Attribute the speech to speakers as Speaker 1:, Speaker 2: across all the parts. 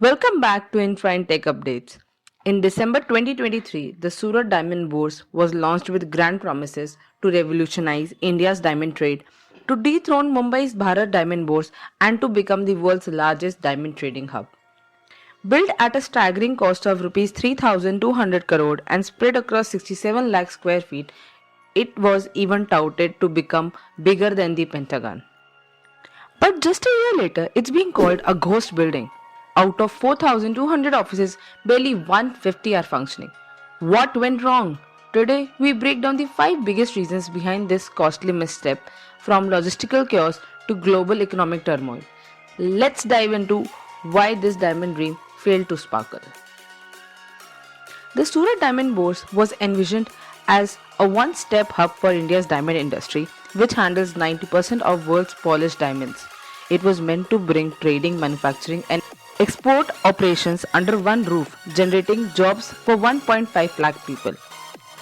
Speaker 1: Welcome back to Infine Tech Updates. In December 2023, the Surat Diamond Bourse was launched with grand promises to revolutionize India's diamond trade, to dethrone Mumbai's Bharat Diamond Bourse, and to become the world's largest diamond trading hub. Built at a staggering cost of Rs 3,200 crore and spread across 67 lakh square feet, it was even touted to become bigger than the Pentagon. But just a year later, it's being called a ghost building. Out of 4,200 offices, barely 150 are functioning. What went wrong? Today, we break down the 5 biggest reasons behind this costly misstep, from logistical chaos to global economic turmoil. Let's dive into why this diamond dream failed to sparkle. The Surat Diamond Bourse was envisioned as a one-step hub for India's diamond industry, which handles 90% of world's polished diamonds. It was meant to bring trading, manufacturing, and export operations under one roof, generating jobs for 1.5 lakh people.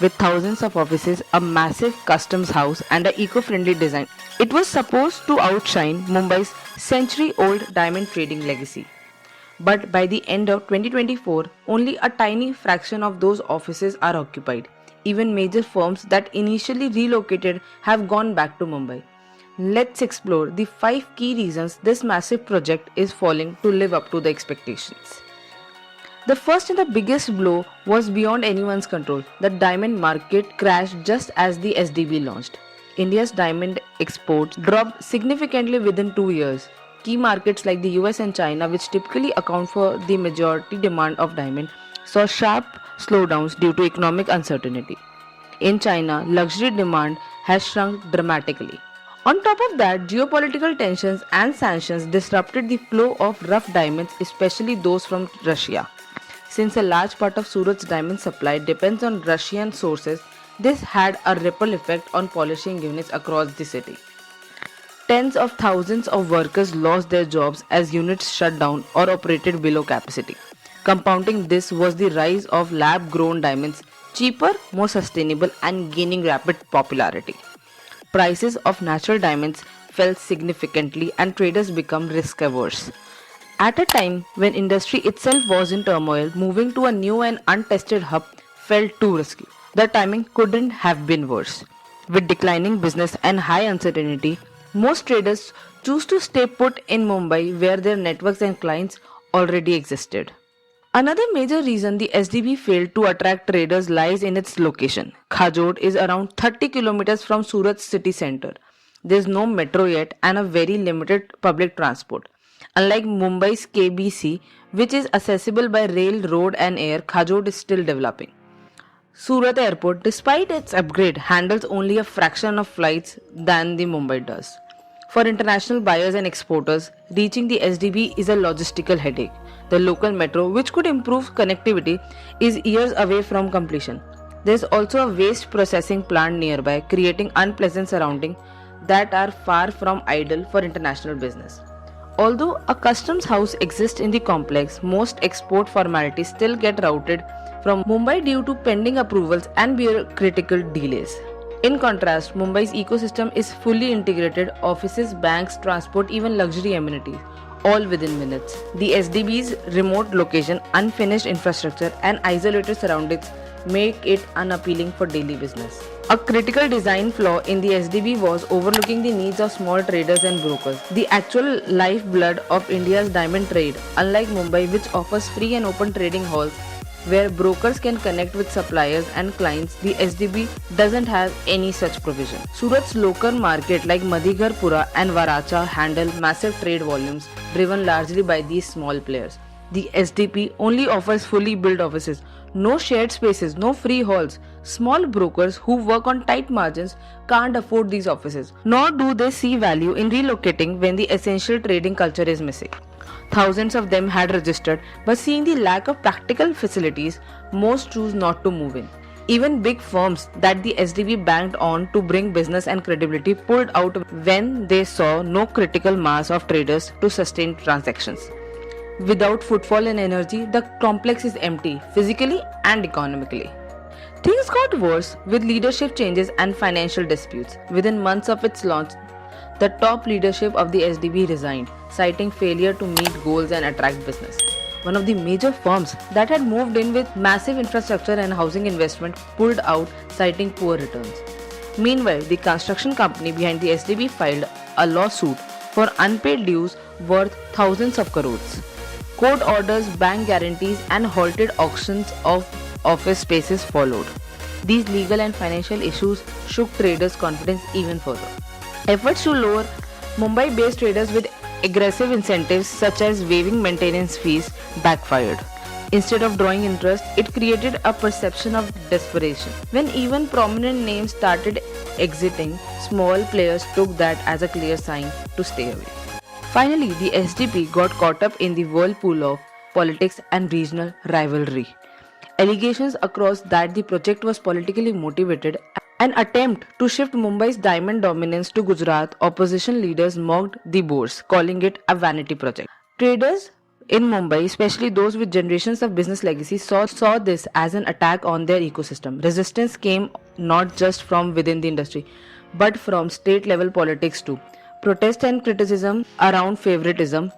Speaker 1: With thousands of offices, a massive customs house, and an eco-friendly design, it was supposed to outshine Mumbai's century-old diamond trading legacy. But by the end of 2024, only a tiny fraction of those offices are occupied. Even major firms that initially relocated have gone back to Mumbai. Let's explore the 5 key reasons this massive project is failing to live up to the expectations. The first and the biggest blow was beyond anyone's control. The diamond market crashed just as the SDB launched. India's diamond exports dropped significantly within 2 years. Key markets like the US and China, which typically account for the majority demand of diamond, saw sharp slowdowns due to economic uncertainty. In China, luxury demand has shrunk dramatically. On top of that, geopolitical tensions and sanctions disrupted the flow of rough diamonds, especially those from Russia. Since a large part of Surat's diamond supply depends on Russian sources, this had a ripple effect on polishing units across the city. Tens of thousands of workers lost their jobs as units shut down or operated below capacity. Compounding this was the rise of lab-grown diamonds, cheaper, more sustainable, and gaining rapid popularity. Prices of natural diamonds fell significantly and traders became risk-averse. At a time when industry itself was in turmoil, moving to a new and untested hub felt too risky. The timing couldn't have been worse. With declining business and high uncertainty, most traders choose to stay put in Mumbai where their networks and clients already existed. Another major reason the SDB failed to attract traders lies in its location. Khajod is around 30 kilometers from Surat's city center. There is no metro yet and a very limited public transport. Unlike Mumbai's KBC, which is accessible by rail, road and air, Khajod is still developing. Surat Airport, despite its upgrade, handles only a fraction of flights than the Mumbai does. For international buyers and exporters, reaching the SDB is a logistical headache. The local metro, which could improve connectivity, is years away from completion. There is also a waste processing plant nearby, creating unpleasant surroundings that are far from ideal for international business. Although a customs house exists in the complex, most export formalities still get routed from Mumbai due to pending approvals and bureaucratical delays. In contrast, Mumbai's ecosystem is fully integrated: offices, banks, transport, even luxury amenities, all within minutes. The SDB's remote location, unfinished infrastructure, and isolated surroundings make it unappealing for daily business. A critical design flaw in the SDB was overlooking the needs of small traders and brokers, the actual lifeblood of India's diamond trade. Unlike Mumbai, which offers free and open trading halls where brokers can connect with suppliers and clients, the SDB doesn't have any such provision. Surat's local market like Madhigarpura and Varacha handle massive trade volumes driven largely by these small players. The SDP only offers fully built offices, no shared spaces, no free halls. Small brokers who work on tight margins can't afford these offices, nor do they see value in relocating when the essential trading culture is missing. Thousands of them had registered, but seeing the lack of practical facilities, most choose not to move in. Even big firms that the SDB banked on to bring business and credibility pulled out when they saw no critical mass of traders to sustain transactions. Without footfall and energy, the complex is empty, physically and economically. Things got worse with leadership changes and financial disputes. Within months of its launch, the top leadership of the SDB resigned, citing failure to meet goals and attract business. one of the major firms that had moved in with massive infrastructure and housing investment, pulled out, citing poor returns. Meanwhile, the construction company behind the SDB filed a lawsuit for unpaid dues worth thousands of crores. Court orders, bank guarantees, and halted auctions of office spaces followed. These legal and financial issues shook traders' confidence even further. Efforts to lure Mumbai based traders with aggressive incentives such as waiving maintenance fees backfired. Instead of drawing interest, it created a perception of desperation. When even prominent names started exiting, small players took that as a clear sign to stay away. Finally, the SDP got caught up in the whirlpool of politics and regional rivalry. Allegations across that the project was politically motivated. An attempt to shift Mumbai's diamond dominance to Gujarat, opposition leaders mocked the boards, calling it a vanity project. Traders in Mumbai, especially those with generations of business legacy, saw this as an attack on their ecosystem. Resistance came not just from within the industry, but from state level politics too. Protest and criticism around favoritism,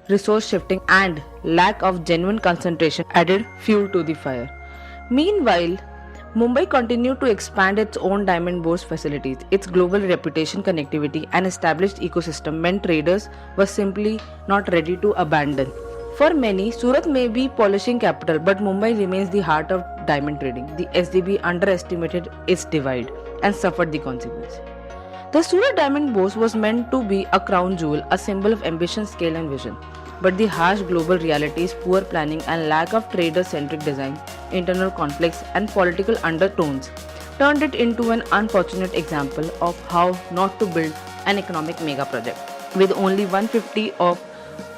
Speaker 1: resource shifting, and lack of genuine concentration added fuel to the fire. Meanwhile, Mumbai continued to expand its own diamond bourse facilities. Its global reputation, connectivity, and established ecosystem meant traders were simply not ready to abandon. For many, Surat may be polishing capital, but Mumbai remains the heart of diamond trading. The SDB underestimated its divide and suffered the consequence. The Surat Diamond Bourse was meant to be a crown jewel, a symbol of ambition, scale, and vision. But the harsh global realities, poor planning, and lack of trader-centric design, internal conflicts, and political undertones turned it into an unfortunate example of how not to build an economic mega project. With only 150 of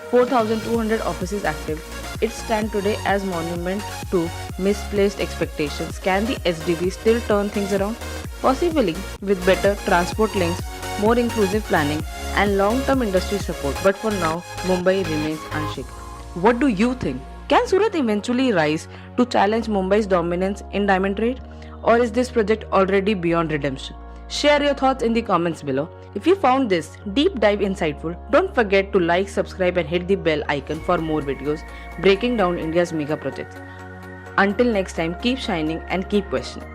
Speaker 1: 4,200 offices active, it stands today as monument to misplaced expectations. Can the SDB still turn things around? Possibly, with better transport links, more inclusive planning, and long-term industry support. But for now, Mumbai remains unshaken. What do you think? Can Surat eventually rise to challenge Mumbai's dominance in diamond trade? Or is this project already beyond redemption? Share your thoughts in the comments below. If you found this deep dive insightful, don't forget to like, subscribe, and hit the bell icon for more videos breaking down India's mega projects. Until next time, keep shining and keep questioning.